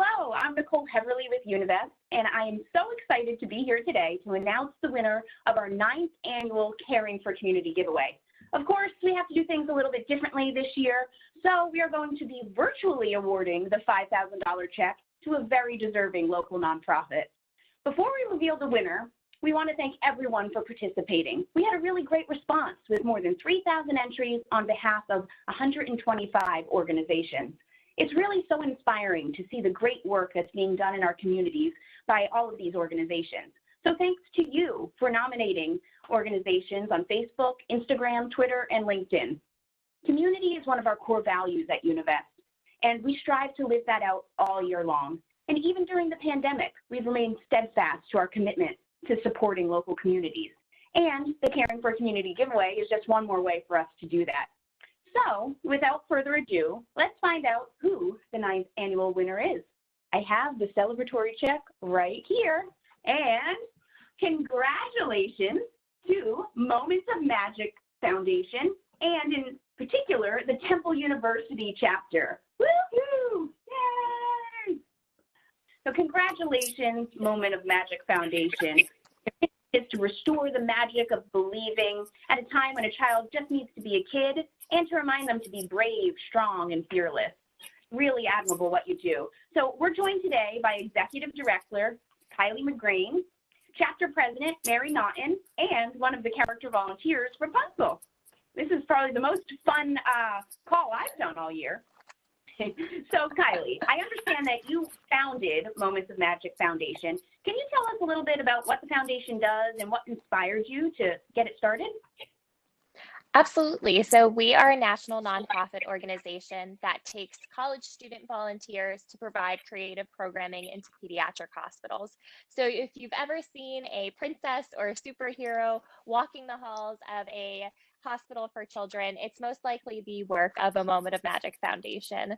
Hello, I'm Nicole Heverly with Univest, and I am so excited to be here today to announce the winner of our 9th annual Caring for Community giveaway. Of course, we have to do things a little bit differently this year, so we are going to be virtually awarding the $5,000 check to a very deserving local nonprofit. Before we reveal the winner, we want to thank everyone for participating. We had a really great response with more than 3,000 entries on behalf of 125 organizations. It's really so inspiring to see the great work that's being done in our communities by all of these organizations. So thanks to you for nominating organizations on Facebook, Instagram, Twitter, and LinkedIn. Community is one of our core values at Univest, and we strive to live that out all year long. And even during the pandemic, we've remained steadfast to our commitment to supporting local communities. And the Caring for Community giveaway is just one more way for us to do that. So without further ado, let's find out who the 9th annual winner is. I have the celebratory check right here, and congratulations to Moments of Magic Foundation, and in particular, the Temple University chapter. Woohoo! Yay! So congratulations, Moment of Magic Foundation. Is to restore the magic of believing at a time when a child just needs to be a kid and to remind them to be brave, strong, and fearless. Really admirable what you do. So we're joined today by Executive Director Kylie McGrain, Chapter President Mary Naughton, and one of the character volunteers, Rapunzel. This is probably the most fun call I've done all year. So Kylie, I understand that you founded Moments of Magic Foundation. Can you tell us a little bit about what the foundation does and what inspired you to get it started? Absolutely. So we are a national nonprofit organization that takes college student volunteers to provide creative programming into pediatric hospitals. So if you've ever seen a princess or a superhero walking the halls of a hospital for children, it's most likely the work of a Moment of Magic Foundation.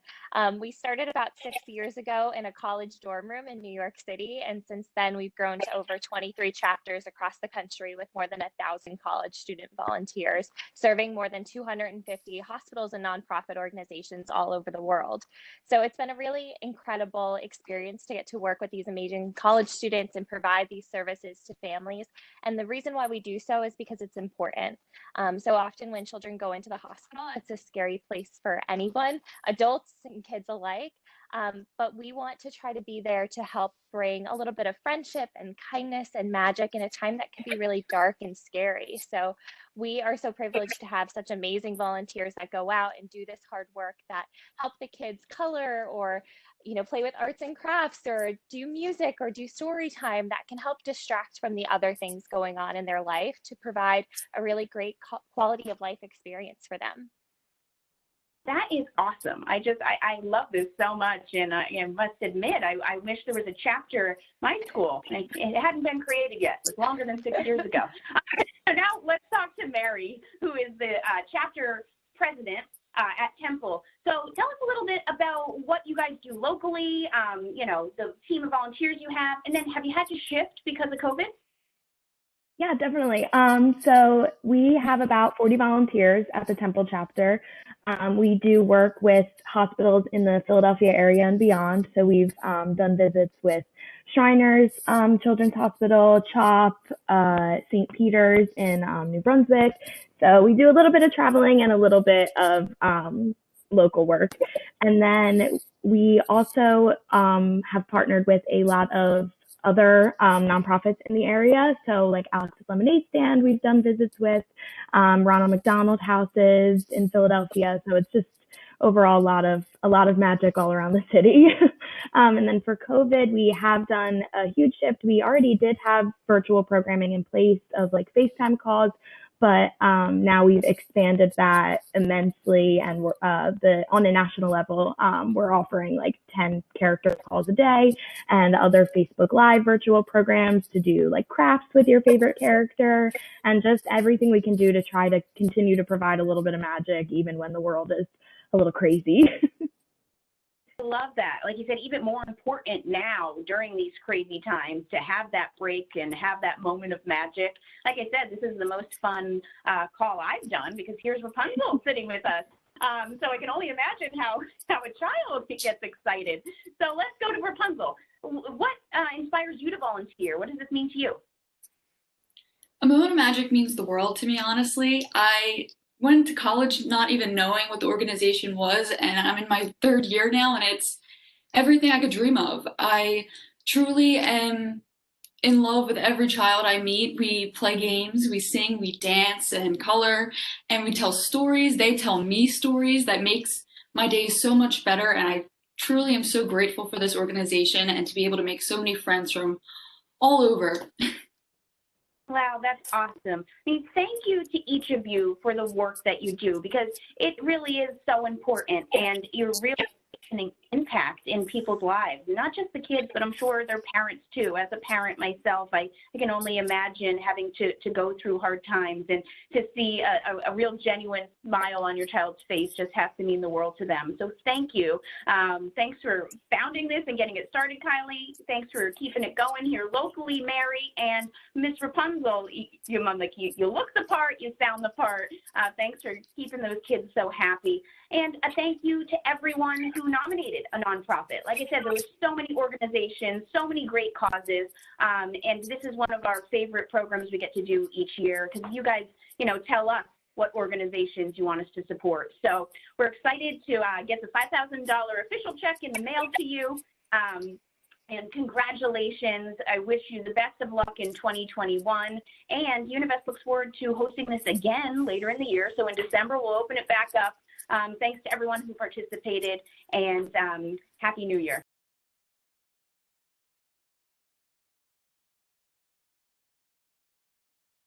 We started about 6 years ago in a college dorm room in New York City, and since then we've grown to over 23 chapters across the country with more than 1,000 college student volunteers, serving more than 250 hospitals and nonprofit organizations all over the world. So it's been a really incredible experience to get to work with these amazing college students and provide these services to families. And the reason why we do so is because it's important. So often when children go into the hospital, it's a scary place for anyone, adults and kids alike. But we want to try to be there to help bring a little bit of friendship and kindness and magic in a time that can be really dark and scary. So we are so privileged to have such amazing volunteers that go out and do this hard work that help the kids color or play with arts and crafts or do music or do story time that can help distract from the other things going on in their life to provide a really great quality of life experience for them. That is awesome. I love this so much, and I must admit, I wish there was a chapter at my school. It hadn't been created yet. It was longer than 6 years ago. So now let's talk to Mary, who is the chapter president at Temple. So tell us a little bit about what you guys do locally, the team of volunteers you have, and then have you had to shift because of COVID? Yeah, definitely. So we have about 40 volunteers at the Temple chapter. We do work with hospitals in the Philadelphia area and beyond. So we've done visits with Shriners Children's Hospital, CHOP, St. Peter's in New Brunswick. So we do a little bit of traveling and a little bit of local work. And then we also have partnered with a lot of other nonprofits in the area. So like Alex's Lemonade Stand, we've done visits with, Ronald McDonald Houses in Philadelphia. So it's just overall a lot of magic all around the city. And then for COVID, we have done a huge shift. We already did have virtual programming in place of like FaceTime calls, but now we've expanded that immensely, and we're on a national level, we're offering like 10 character calls a day and other Facebook Live virtual programs to do like crafts with your favorite character and just everything we can do to try to continue to provide a little bit of magic even when the world is a little crazy. I love that. Like you said, even more important now during these crazy times to have that break and have that moment of magic. Like I said, this is the most fun call I've done because here's Rapunzel sitting with us. So I can only imagine how a child gets excited. So let's go to Rapunzel. What inspires you to volunteer? What does this mean to you? A Moment of Magic means the world to me, honestly. I went to college not even knowing what the organization was, and I'm in my 3rd year now, and it's everything I could dream of. I truly am in love with every child I meet. We play games, we sing, we dance and color, and we tell stories. They tell me stories that makes my days so much better, and I truly am so grateful for this organization and to be able to make so many friends from all over. Wow, that's awesome. I mean, thank you to each of you for the work that you do, because it really is so important, and you're really making an impact in people's lives, not just the kids, but I'm sure their parents too. As a parent myself, I can only imagine having to go through hard times, and to see a real genuine smile on your child's face just has to mean the world to them. So thank you. Thanks for founding this and getting it started, Kylie. Thanks for keeping it going here locally, Mary, and Miss Rapunzel. You look the part, you sound the part. Thanks for keeping those kids so happy. And a thank you to everyone who nominated a nonprofit. Like I said, there were so many organizations, so many great causes, and this is one of our favorite programs we get to do each year, because you guys, tell us what organizations you want us to support. So we're excited to get the $5,000 official check in the mail to you. And congratulations. I wish you the best of luck in 2021. And Univest looks forward to hosting this again later in the year. So in December, we'll open it back up. Thanks to everyone who participated, and Happy New Year.